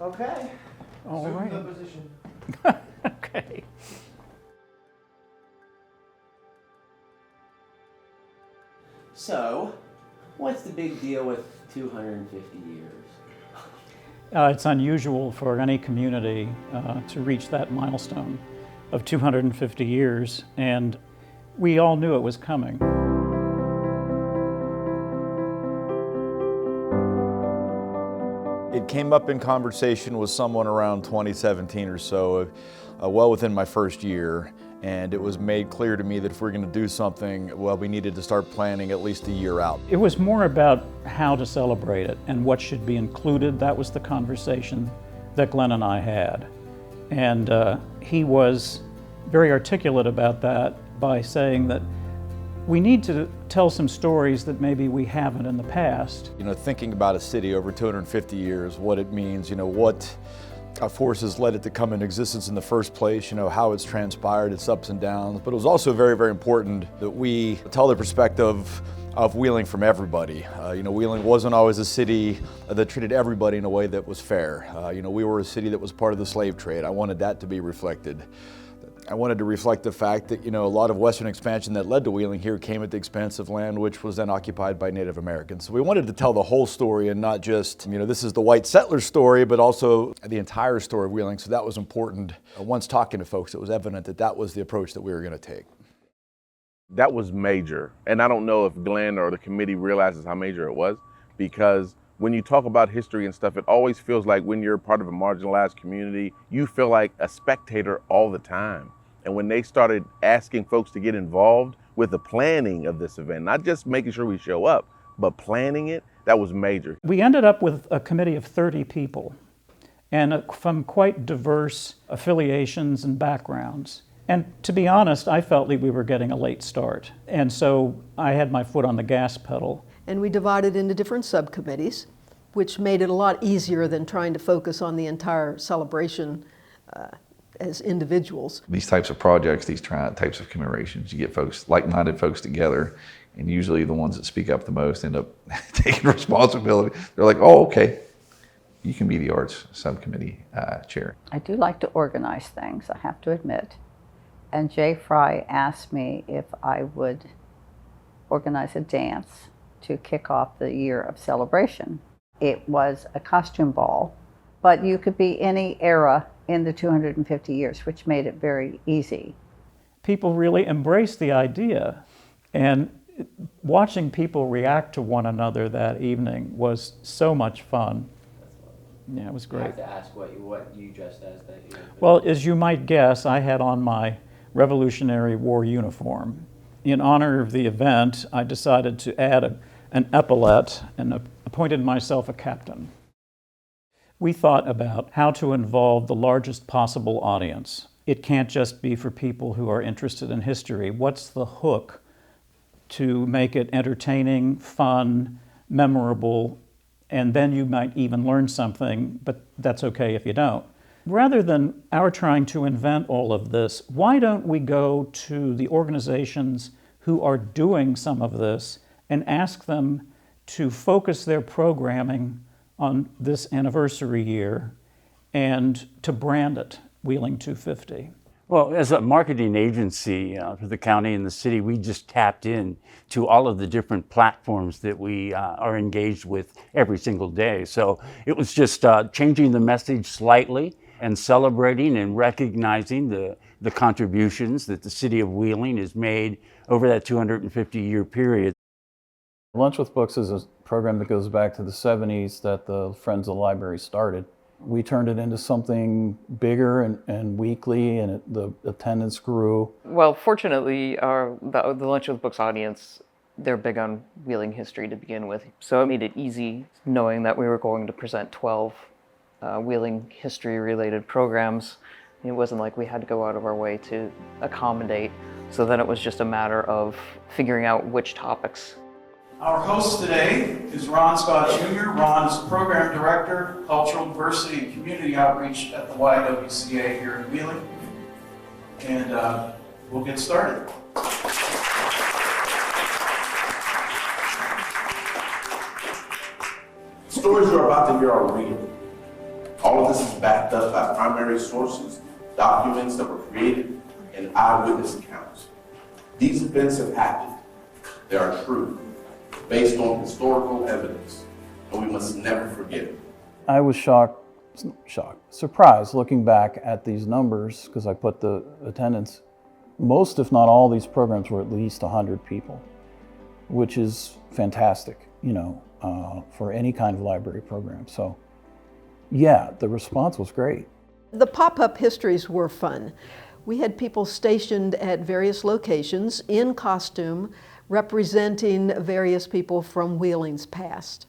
Okay. All Assume right. the position. Okay. So, what's the big deal with 250 years? It's unusual for any community to reach that milestone of 250 years, and we all knew it was coming. It came up in conversation with someone around 2017 or so, well within my first year, and it was made clear to me that if we're going to do something, well, we needed to start planning at least a year out. It was more about how to celebrate it and what should be included. That was the conversation that Glenn and I had. And he was very articulate about that by saying that we need to tell some stories that maybe we haven't in the past. You know, thinking about a city over 250 years, what it means, you know, what forces led it to come into existence in the first place, you know, how it's transpired, its ups and downs. But it was also very, very important that we tell the perspective of Wheeling from everybody. You know, Wheeling wasn't always a city that treated everybody in a way that was fair. You know, we were a city that was part of the slave trade. I wanted that to be reflected. I wanted to reflect the fact that, you know, a lot of Western expansion that led to Wheeling here came at the expense of land which was then occupied by Native Americans. So we wanted to tell the whole story and not just, you know, this is the white settler story, but also the entire story of Wheeling. So that was important. Once talking to folks, it was evident that that was the approach that we were going to take. That was major. And I don't know if Glenn or the committee realizes how major it was, because when you talk about history and stuff, it always feels like when you're part of a marginalized community, you feel like a spectator all the time. And when they started asking folks to get involved with the planning of this event, not just making sure we show up, but planning it, that was major. We ended up with a committee of 30 people, and from quite diverse affiliations and backgrounds. And to be honest, I felt like we were getting a late start. And so I had my foot on the gas pedal. And we divided into different subcommittees, which made it a lot easier than trying to focus on the entire celebration as individuals. These types of projects, these types of commemorations, you get folks, like-minded folks together, and usually the ones that speak up the most end up taking responsibility. They're like, oh, okay, you can be the arts subcommittee chair. I do like to organize things, I have to admit. And Jay Fry asked me if I would organize a dance to kick off the year of celebration. It was a costume ball, but you could be any era in the 250 years, which made it very easy. People really embraced the idea, and watching people react to one another that evening was so much fun. Yeah, it was great. I have to ask what you dressed as that year. Well, as you might guess, I had on my Revolutionary War uniform. In honor of the event, I decided to add an epaulette and appointed myself a captain. We thought about how to involve the largest possible audience. It can't just be for people who are interested in history. What's the hook to make it entertaining, fun, memorable, and then you might even learn something, but that's okay if you don't. Rather than our trying to invent all of this, why don't we go to the organizations who are doing some of this and ask them to focus their programming on this anniversary year and to brand it Wheeling 250. Well, as a marketing agency for the county and the city, we just tapped in to all of the different platforms that we are engaged with every single day. So it was just changing the message slightly and celebrating and recognizing the contributions that the city of Wheeling has made over that 250-year period. Lunch with Books is a program that goes back to the 70s that the Friends of the Library started. We turned it into something bigger and weekly, and the attendance grew. Well, fortunately, the Lunch with Books audience, they're big on Wheeling history to begin with. So it made it easy knowing that we were going to present 12 Wheeling history-related programs. It wasn't like we had to go out of our way to accommodate. So then it was just a matter of figuring out which topics. Our host today is Ron Scott Jr. Ron is Program Director, Cultural Diversity and Community Outreach at the YWCA here in Wheeling. And we'll get started. Stories you're about to hear are real. All of this is backed up by primary sources, documents that were created, and eyewitness accounts. These events have happened. They are true, based on historical evidence, and we must never forget it. I was surprised looking back at these numbers because I put the attendance. Most, if not all, these programs were at least 100 people, which is fantastic, for any kind of library program. So, yeah, the response was great. The pop-up histories were fun. We had people stationed at various locations in costume representing various people from Wheeling's past.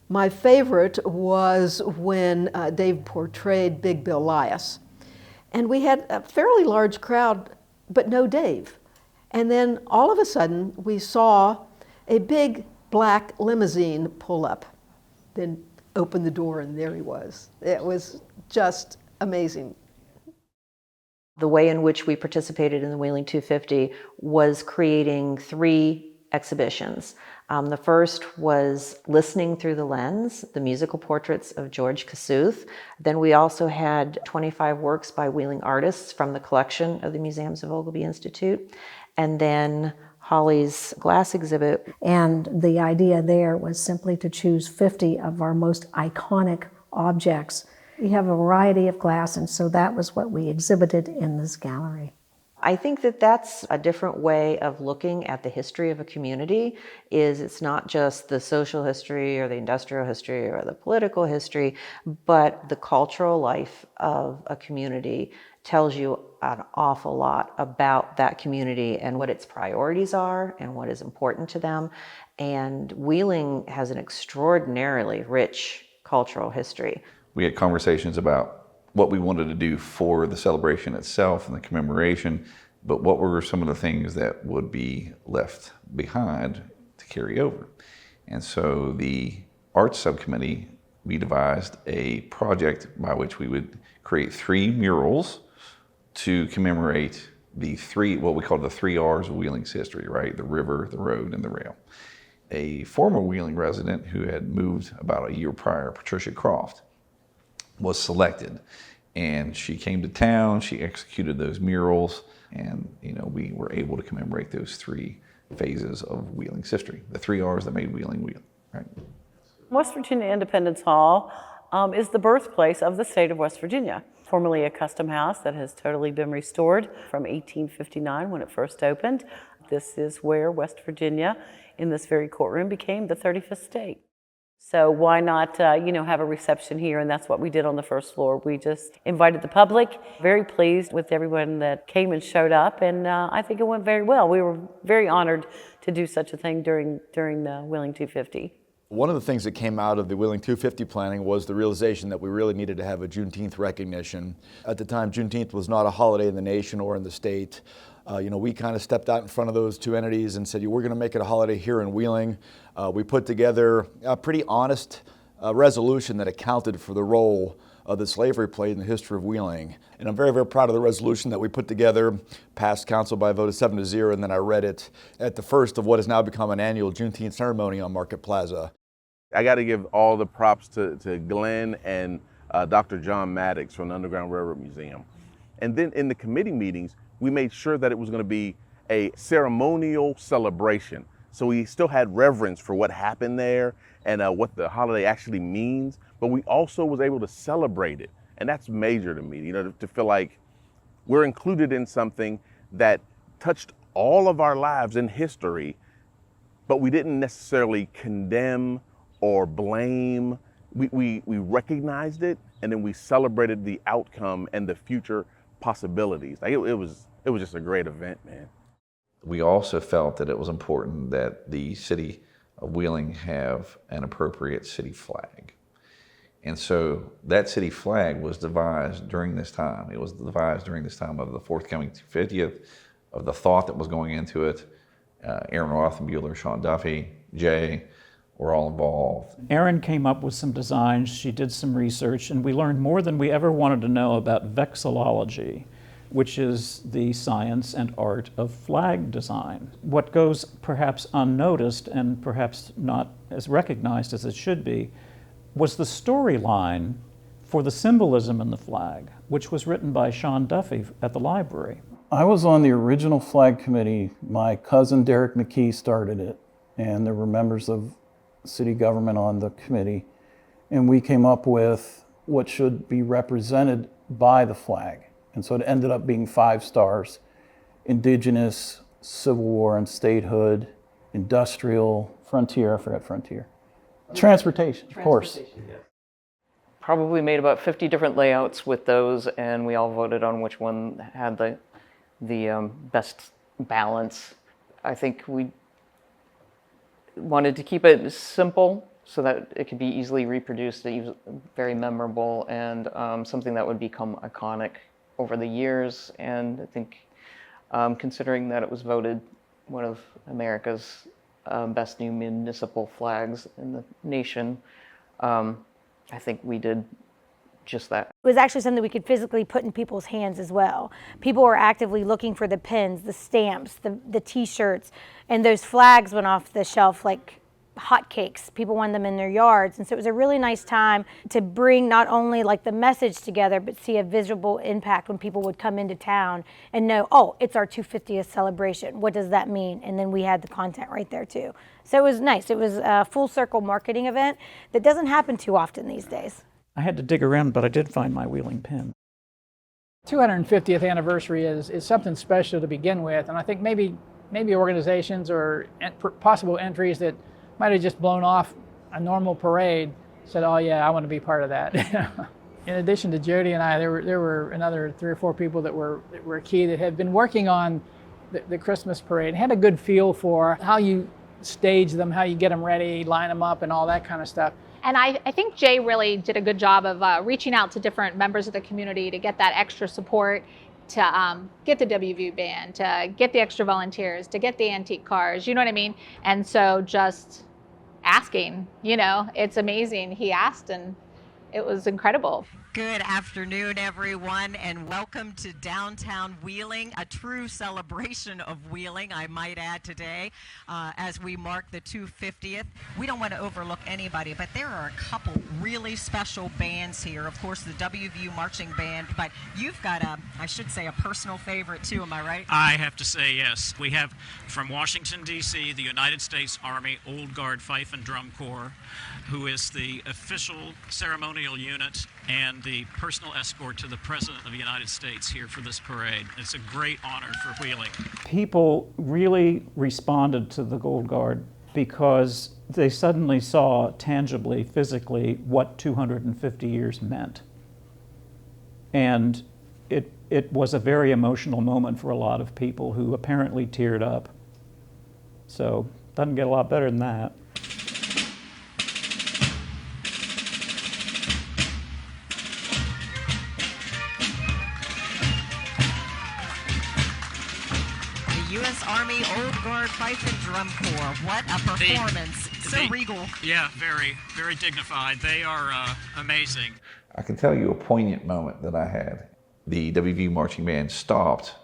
My favorite was when Dave portrayed Big Bill Lias. And we had a fairly large crowd, but no Dave. And then all of a sudden, we saw a big black limousine pull up, then open the door, and there he was. It was just amazing. The way in which we participated in the Wheeling 250 was creating 3 exhibitions. The first was Listening Through the Lens, the musical portraits of George Kossuth. Then we also had 25 works by Wheeling artists from the collection of the Museums of Ogilvy Institute. And then Holly's glass exhibit. And the idea there was simply to choose 50 of our most iconic objects. We have a variety of glass, and so that was what we exhibited in this gallery. I think that that's a different way of looking at the history of a community. It's not just the social history or the industrial history or the political history, but the cultural life of a community tells you an awful lot about that community and what its priorities are and what is important to them. And Wheeling has an extraordinarily rich cultural history. We had conversations about what we wanted to do for the celebration itself and the commemoration, but what were some of the things that would be left behind to carry over. And so the arts subcommittee, we devised a project by which we would create 3 murals to commemorate the 3, what we call the 3 R's of Wheeling's history, right? The river, the road, and the rail. A former Wheeling resident who had moved about a year prior, Patricia Croft, was selected, and she came to town, she executed those murals, and we were able to commemorate those 3 phases of Wheeling's history, the 3 R's that made Wheeling Wheeling, right? West Virginia Independence Hall is the birthplace of the state of West Virginia, formerly a custom house that has totally been restored from 1859 when it first opened. This is where West Virginia, in this very courtroom, became the 35th state. So why not, have a reception here? And that's what we did on the first floor. We just invited the public. Very pleased with everyone that came and showed up, and I think it went very well. We were very honored to do such a thing during the Wheeling 250. One of the things that came out of the Wheeling 250 planning was the realization that we really needed to have a Juneteenth recognition. At the time, Juneteenth was not a holiday in the nation or in the state. We kind of stepped out in front of those 2 entities and said, we're going to make it a holiday here in Wheeling. We put together a pretty honest resolution that accounted for the role that slavery played in the history of Wheeling. And I'm very, very proud of the resolution that we put together, passed council by a vote of 7-0, and then I read it at the first of what has now become an annual Juneteenth ceremony on Market Plaza. I got to give all the props to Glenn and Dr. John Maddox from the Underground Railroad Museum. And then in the committee meetings, we made sure that it was going to be a ceremonial celebration. So we still had reverence for what happened there and what the holiday actually means, but we also was able to celebrate it. And that's major to me, to feel like we're included in something that touched all of our lives in history, but we didn't necessarily condemn or blame. We recognized it, and then we celebrated the outcome and the future possibilities. Like it was just a great event, man. We also felt that it was important that the city of Wheeling have an appropriate city flag. And so that city flag was devised during this time. It was devised during this time of the forthcoming 250th, of the thought that was going into it. Aaron Rothenbuehler, Sean Duffy, Jay were all involved. Erin came up with some designs, she did some research, and we learned more than we ever wanted to know about vexillology, which is the science and art of flag design. What goes perhaps unnoticed and perhaps not as recognized as it should be was the storyline for the symbolism in the flag, which was written by Sean Duffy at the library. I was on the original flag committee. My cousin Derek McKee started it, and there were members of city government on the committee, and we came up with what should be represented by the flag. And so it ended up being 5 stars: indigenous, Civil War and statehood, industrial, frontier, I forgot frontier. Transportation, of course. Probably made about 50 different layouts with those, and we all voted on which one had the best balance. I think we wanted to keep it simple so that it could be easily reproduced, very memorable, and something that would become iconic over the years. And I think considering that it was voted one of America's best new municipal flags in the nation, I think we did just that. It was actually something we could physically put in people's hands as well. People were actively looking for the pins, the stamps, the t-shirts, and those flags went off the shelf like hotcakes. People wanted them in their yards. And so it was a really nice time to bring not only like the message together, but see a visible impact when people would come into town and know, oh, it's our 250th celebration. What does that mean? And then we had the content right there too. So it was nice. It was a full circle marketing event that doesn't happen too often these days. I had to dig around, but I did find my Wheeling pin. 250th anniversary is something special to begin with, and I think maybe organizations or possible entries that might have just blown off a normal parade said, oh yeah, I want to be part of that. In addition to Jody and I, there were another 3 or 4 people that were key that had been working on the Christmas parade and had a good feel for how you stage them, how you get them ready, line them up, and all that kind of stuff. And I think Jay really did a good job of reaching out to different members of the community to get that extra support, to get the WVU band, to get the extra volunteers, to get the antique cars, you know what I mean? And so just asking, it's amazing. He asked and it was incredible. Good afternoon, everyone, and welcome to downtown Wheeling, a true celebration of Wheeling, I might add today, as we mark the 250th. We don't want to overlook anybody, but there are a couple really special bands here. Of course, the WVU Marching Band, but you've got I should say, a personal favorite too, am I right? I have to say yes. We have from Washington, D.C., the United States Army Old Guard Fife and Drum Corps, who is the official ceremonial unit and the personal escort to the President of the United States here for this parade. It's a great honor for Wheeling. People really responded to the Gold Guard because they suddenly saw tangibly, physically, what 250 years meant. And it was a very emotional moment for a lot of people who apparently teared up. So, doesn't get a lot better than that. U.S. Army Old Guard Fife and Drum Corps. What a performance. So regal. Yeah, very, very dignified. They are amazing. I can tell you a poignant moment that I had. The WVU Marching Band stopped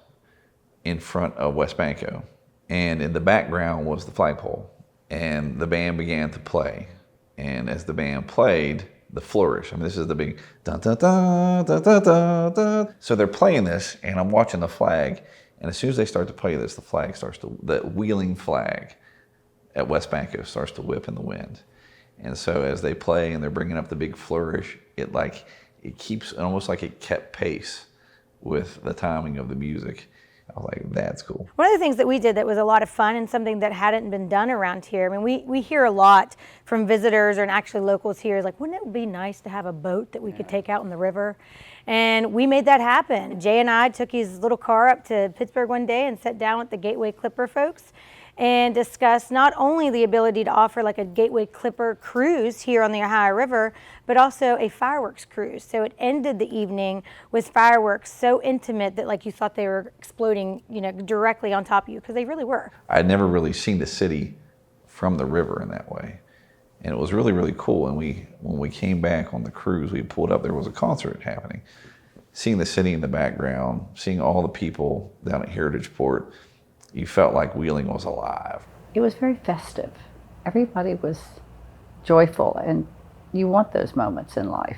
in front of West Banco, and in the background was the flagpole, and the band began to play. And as the band played, the flourish. I mean, this is the big da da da da da da da. So they're playing this, and I'm watching the flag. And as soon as they start to play this, the Wheeling flag at West Banco starts to whip in the wind. And so as they play and they're bringing up the big flourish, it keeps, almost like it kept pace with the timing of the music. I was like, that's cool. One of the things that we did that was a lot of fun and something that hadn't been done around here, I mean, we hear a lot from visitors and actually locals here, is like, wouldn't it be nice to have a boat that we could take out in the river? And we made that happen. Jay and I took his little car up to Pittsburgh one day and sat down with the Gateway Clipper folks and discussed not only the ability to offer like a Gateway Clipper cruise here on the Ohio River, but also a fireworks cruise. So it ended the evening with fireworks so intimate that like you thought they were exploding, directly on top of you, because they really were. I'd never really seen the city from the river in that way. And it was really, really cool. And when we came back on the cruise, we pulled up, there was a concert happening. Seeing the city in the background, seeing all the people down at Heritage Port, you felt like Wheeling was alive. It was very festive. Everybody was joyful, and you want those moments in life.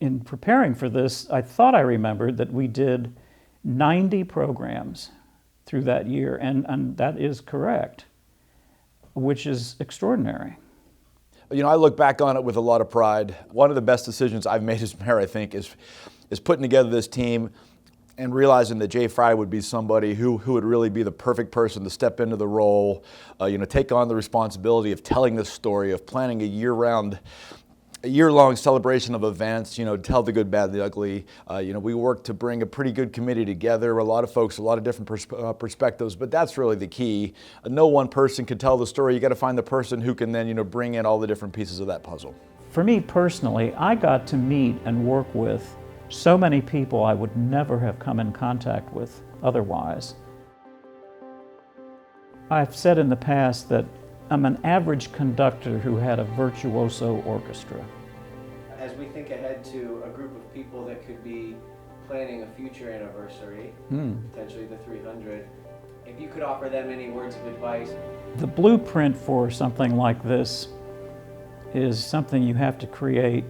In preparing for this, I thought I remembered that we did 90 programs through that year, and that is correct, which is extraordinary. You know, I look back on it with a lot of pride. One of the best decisions I've made as mayor, I think, is putting together this team and realizing that Jay Fry would be somebody who would really be the perfect person to step into the role, take on the responsibility of telling this story, of planning a year-long celebration of events, tell the good, bad, the ugly. We worked to bring a pretty good committee together, a lot of folks, a lot of different perspectives, but that's really the key. No one person can tell the story. You got to find the person who can then, bring in all the different pieces of that puzzle. For me personally, I got to meet and work with so many people I would never have come in contact with otherwise. I've said in the past that I'm an average conductor who had a virtuoso orchestra. As we think ahead to a group of people that could be planning a future anniversary, potentially the 300, if you could offer them any words of advice. The blueprint for something like this is something you have to create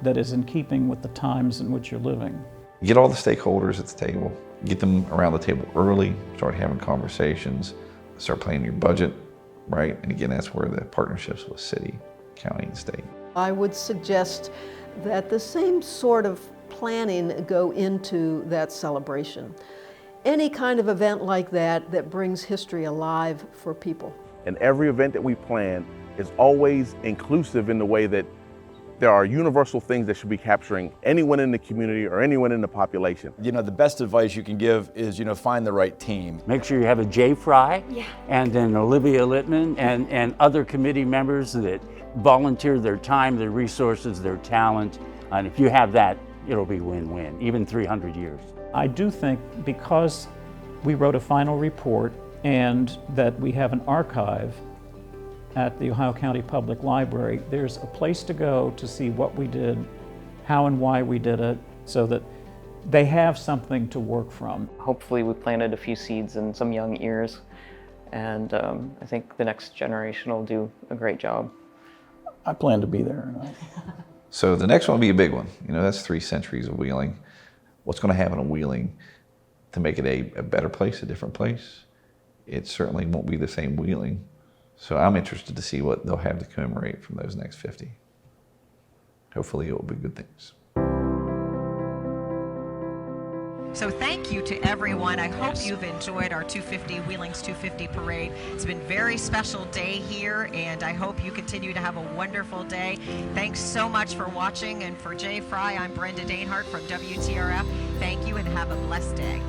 that is in keeping with the times in which you're living. Get all the stakeholders at the table, get them around the table early, start having conversations, start planning your budget, right? And again, that's where the partnerships with city, county, and state. I would suggest that the same sort of planning go into that celebration. Any kind of event like that brings history alive for people. And every event that we plan is always inclusive in the way that there are universal things that should be capturing anyone in the community or anyone in the population. The best advice you can give is, find the right team. Make sure you have a Jay Fry and then Olivia Littman and other committee members that volunteer their time, their resources, their talent. And if you have that, it'll be win-win, even 300 years. I do think because we wrote a final report and that we have an archive at the Ohio County Public Library, there's a place to go to see what we did, how and why we did it, so that they have something to work from. Hopefully we planted a few seeds in some young ears, and I think the next generation will do a great job. I plan to be there. So the next one will be a big one. That's 3 centuries of Wheeling. What's going to happen in Wheeling to make it a better place, a different place? It certainly won't be the same Wheeling. So I'm interested to see what they'll have to commemorate from those next 50. Hopefully it will be good things. So thank you to everyone. I hope you've enjoyed our 250 Wheeling's 250 parade. It's been a very special day here, and I hope you continue to have a wonderful day. Thanks so much for watching, and for Jay Fry, I'm Brenda Dainhart from WTRF. Thank you and have a blessed day.